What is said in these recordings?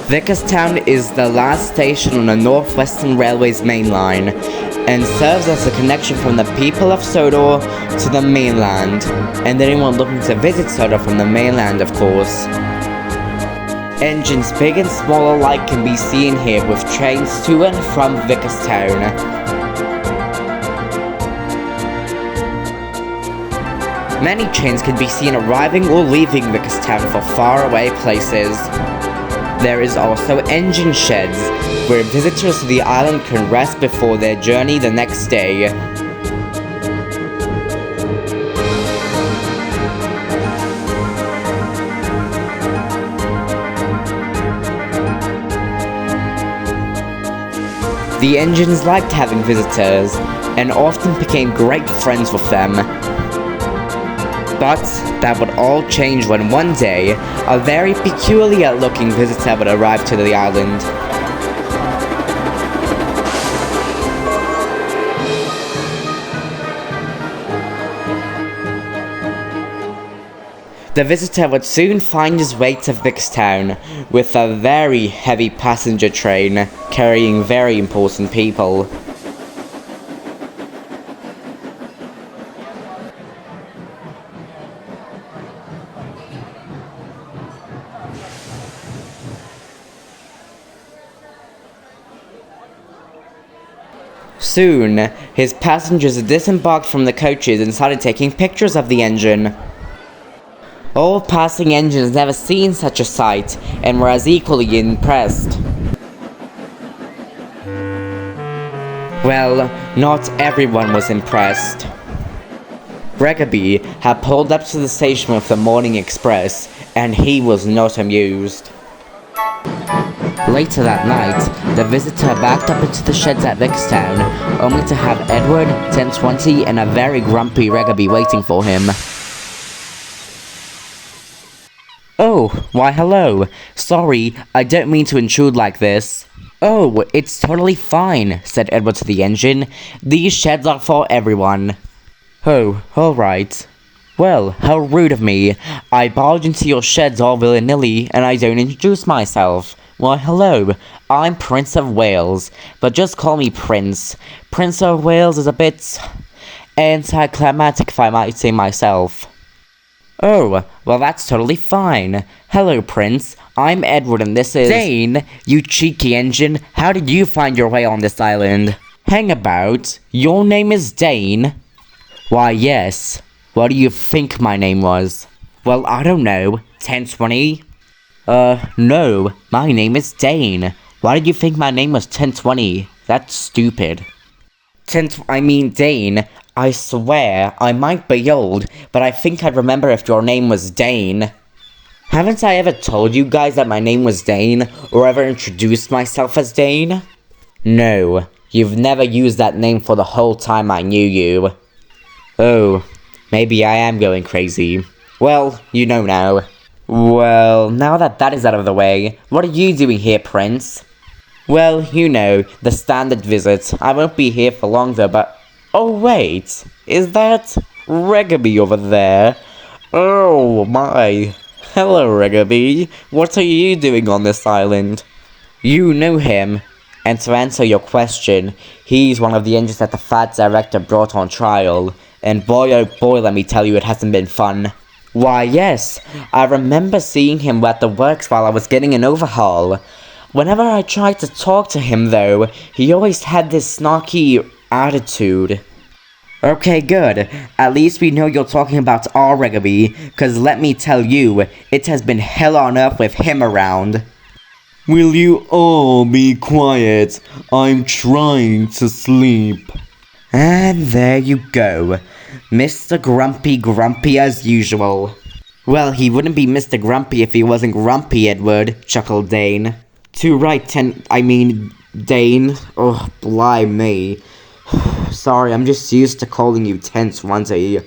Vickerstown is the last station on the Northwestern Railway's main line, and serves as a connection from the people of Sodor to the mainland, and anyone looking to visit Sodor from the mainland, of course. Engines big and small alike can be seen here with trains to and from Vickerstown. Many trains can be seen arriving or leaving Vickerstown for faraway places. There is also engine sheds, where visitors to the island can rest before their journey the next day. The engines liked having visitors, and often became great friends with them. But that would all change when one day, a very peculiar-looking visitor would arrive to the island. The visitor would soon find his way to Vickerstown with a very heavy passenger train carrying very important people. Soon, his passengers disembarked from the coaches and started taking pictures of the engine. All passing engines never seen such a sight, and were as equally impressed. Well, not everyone was impressed. Regaby had pulled up to the station with the morning express, and he was not amused. Later that night, the visitor backed up into the sheds at Vickerstown, only to have Edward, 1020, and a very grumpy Regaby waiting for him. Oh, why hello. Sorry, I don't mean to intrude like this. Oh, it's totally fine, said Edward to the engine. These sheds are for everyone. Oh, alright. Well, how rude of me. I barged into your sheds all willy-nilly, and I don't introduce myself. Why, hello, I'm Prince of Wales, but just call me Prince. Prince of Wales is a bit anticlimactic, if I might say myself. Oh, well that's totally fine. Hello, Prince. I'm Edward and this is... Dane, you cheeky engine. How did you find your way on this island? Hang about. Your name is Dane? Why, yes. What do you think my name was? Well, I don't know. 1020? No. My name is Dane. Why did you think my name was 1020? That's stupid. Dane. I swear, I might be old, but I think I'd remember if your name was Dane. Haven't I ever told you guys that my name was Dane, or ever introduced myself as Dane? No, you've never used that name for the whole time I knew you. Oh, maybe I am going crazy. Well, you know now. Well, now that is out of the way, what are you doing here, Prince? Well, you know, the standard visit. I won't be here for long though, but... Oh wait, is that Regaby over there? Oh my. Hello, Regaby. What are you doing on this island? You know him. And to answer your question, he's one of the engines that the fat director brought on trial. And boy oh boy, let me tell you, it hasn't been fun. Why yes, I remember seeing him at the works while I was getting an overhaul. Whenever I tried to talk to him though, he always had this snarky attitude. Okay, good. At least we know you're talking about our Regaby, cause let me tell you, it has been hell on earth with him around. Will you all be quiet? I'm trying to sleep. And there you go. Mr. Grumpy as usual. Well, he wouldn't be Mr. Grumpy if he wasn't grumpy, Edward, chuckled Dane. Too right, Dane. Oh, blimey. Sorry, I'm just used to calling you 1020.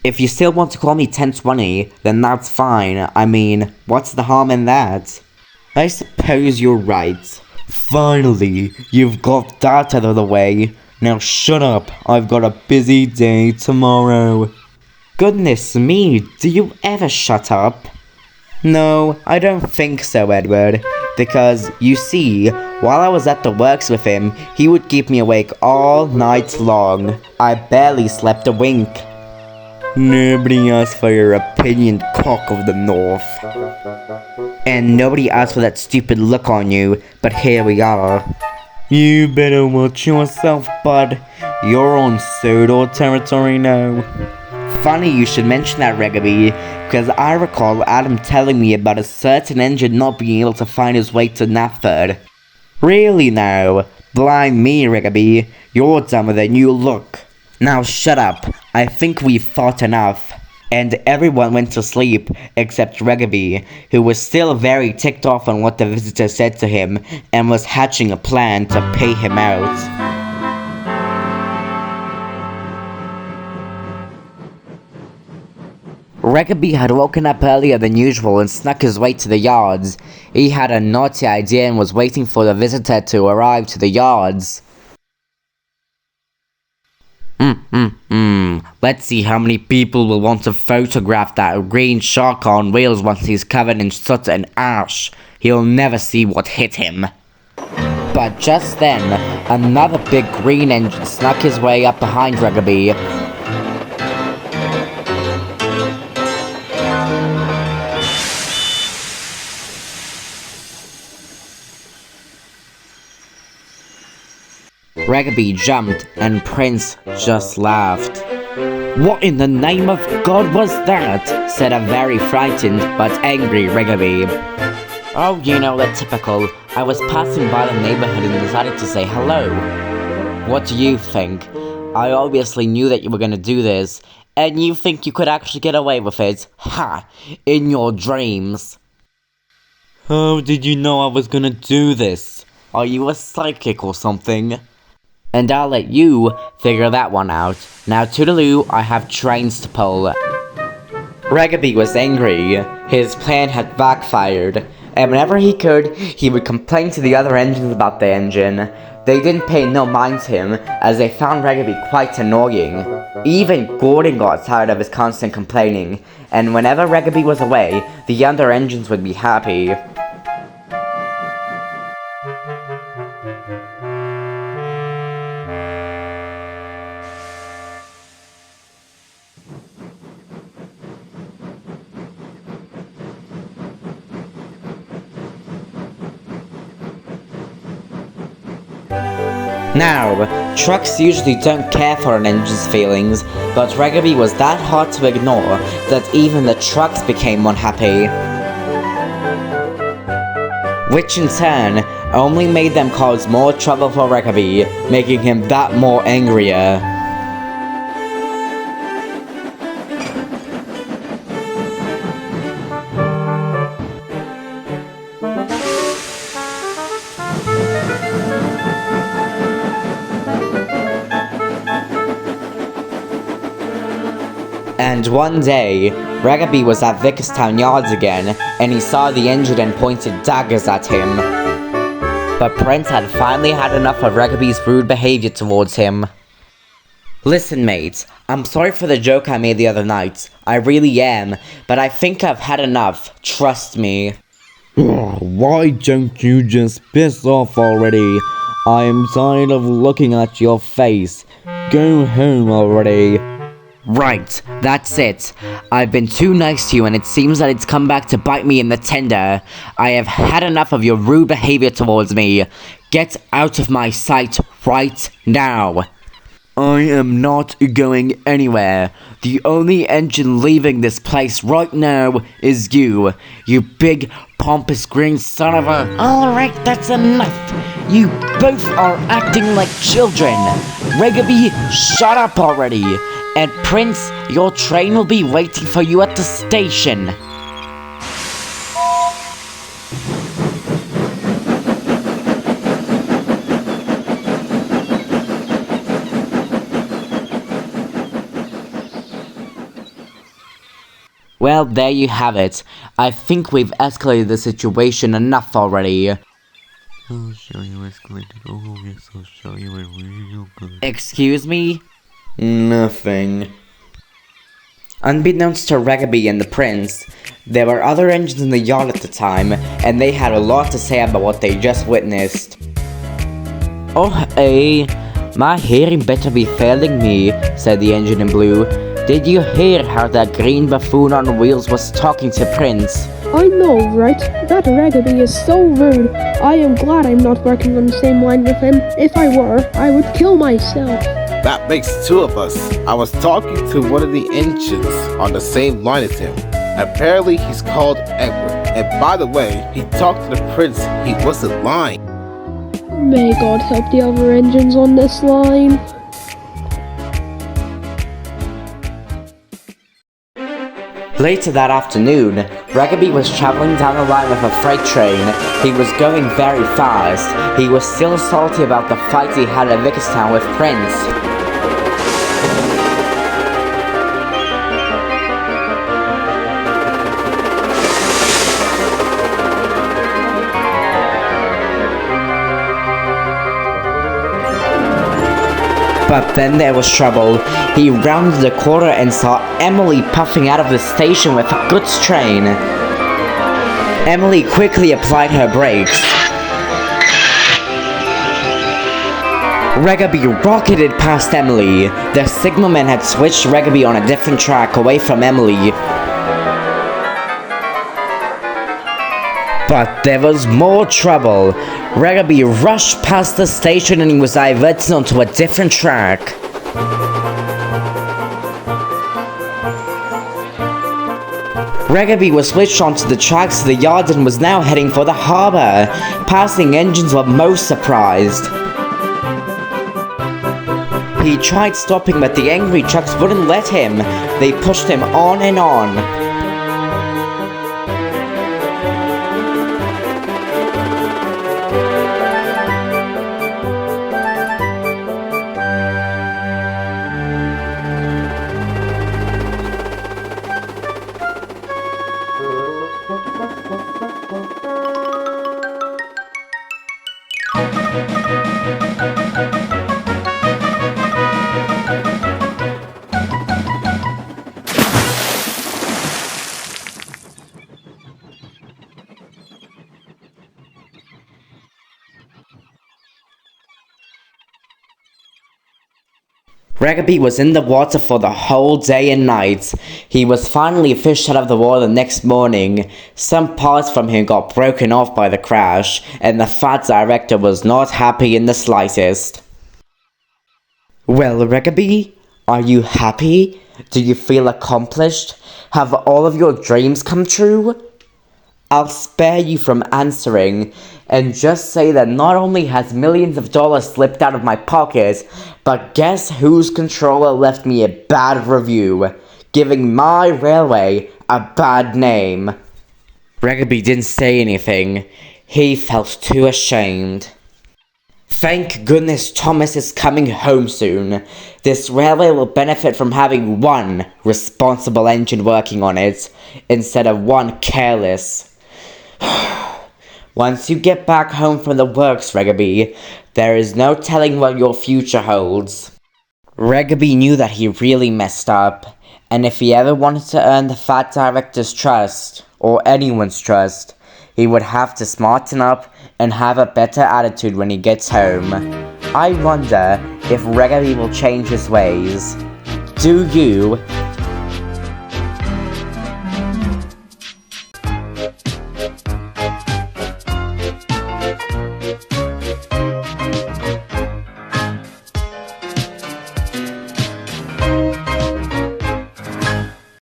If you still want to call me 1020, then that's fine. I mean, what's the harm in that? I suppose you're right. Finally, you've got that out of the way. Now shut up, I've got a busy day tomorrow. Goodness me, do you ever shut up? No, I don't think so, Edward. Because, you see, while I was at the works with him, he would keep me awake all night long. I barely slept a wink. Nobody asked for your opinion, cock of the north. And nobody asked for that stupid look on you, but here we are. You better watch yourself, bud. You're on Sodor territory now. Funny you should mention that, Reggaby, because I recall Adam telling me about a certain engine not being able to find his way to Knapford. Really now? Blind me, Reggaby. You're dumber than you look. Now shut up. I think we've fought enough. And everyone went to sleep, except Reggaby, who was still very ticked off on what the visitor said to him, and was hatching a plan to pay him out. Reggaby had woken up earlier than usual and snuck his way to the yards. He had a naughty idea and was waiting for the visitor to arrive to the yards. Let's see how many people will want to photograph that green shark on wheels once he's covered in soot and ash. He'll never see what hit him. But just then, another big green engine snuck his way up behind Reggaby. Reggaby jumped, and Prince just laughed. "What in the name of God was that?" said a very frightened but angry Reggaby. "Oh, you know, the typical. I was passing by the neighborhood and decided to say hello." "What do you think? I obviously knew that you were gonna do this, and you think you could actually get away with it? Ha! In your dreams." "How did you know I was gonna do this? Are you a psychic or something?" "And I'll let you figure that one out. Now toodaloo, I have trains to pull." Reggaby was angry. His plan had backfired, and whenever he could, he would complain to the other engines about the engine. They didn't pay no mind to him, as they found Reggaby quite annoying. Even Gordon got tired of his constant complaining, and whenever Reggaby was away, the other engines would be happy. Now, trucks usually don't care for an engine's feelings, but Reggaby was that hard to ignore that even the trucks became unhappy. Which in turn only made them cause more trouble for Reggaby, making him that more angrier. And one day, Reggaby was at Vickerstown Yards again, and he saw the engine and pointed daggers at him. But Prince had finally had enough of Reggaby's rude behavior towards him. "Listen, mate, I'm sorry for the joke I made the other night. I really am, but I think I've had enough. Trust me." "Why don't you just piss off already? I'm tired of looking at your face. Go home already." "Right, that's it. I've been too nice to you and it seems that it's come back to bite me in the tender. I have had enough of your rude behavior towards me. Get out of my sight right now." "I am not going anywhere. The only engine leaving this place right now is you big, pompous green son of a—" "Alright, that's enough. You both are acting like children. Reggaby, shut up already. And Prince, your train will be waiting for you at the station." Well, there you have it. I think we've escalated the situation enough already. I'll show you escalated. Oh yes, I'll show you it real good. Excuse me? Nothing. Unbeknownst to Ragaby and the prince, there were other engines in the yard at the time, and they had a lot to say about what they just witnessed. "Oh, my hearing better be failing me," said the engine in blue. "Did you hear how that green buffoon on wheels was talking to Prince?" "I know, right? That Ragaby is so rude. I am glad I'm not working on the same line with him. If I were, I would kill myself." That makes two of us. I was talking to one of the engines on the same line as him. Apparently he's called Edward. And by the way, he talked to the prince. He wasn't lying. May God help the other engines on this line. Later that afternoon, Ragaby was traveling down the line with a freight train. He was going very fast. He was still salty about the fight he had at Vickerstown with Prince. But then there was trouble. He rounded the corner and saw Emily puffing out of the station with a goods train. Emily quickly applied her brakes. Ragaby rocketed past Emily. The signalman had switched Ragaby on a different track away from Emily. But there was more trouble. Ragaby rushed past the station and he was diverted onto a different track. Ragaby was switched onto the tracks of the yard and was now heading for the harbor. Passing engines were most surprised. He tried stopping, but the angry trucks wouldn't let him. They pushed him on and on. Ragaby was in the water for the whole day and night. He was finally fished out of the water the next morning. Some parts from him got broken off by the crash, and the fat director was not happy in the slightest. "Well, Ragaby, are you happy? Do you feel accomplished? Have all of your dreams come true?" "I'll spare you from answering, and just say that not only has millions of dollars slipped out of my pocket, but guess whose controller left me a bad review, giving my railway a bad name." Ragaby didn't say anything. He felt too ashamed. Thank goodness Thomas is coming home soon. This railway will benefit from having one responsible engine working on it, instead of one careless. Once you get back home from the works, Ragaby, there is no telling what your future holds. Ragaby knew that he really messed up, and if he ever wanted to earn the fat director's trust, or anyone's trust, he would have to smarten up and have a better attitude when he gets home. I wonder if Ragaby will change his ways. Do you?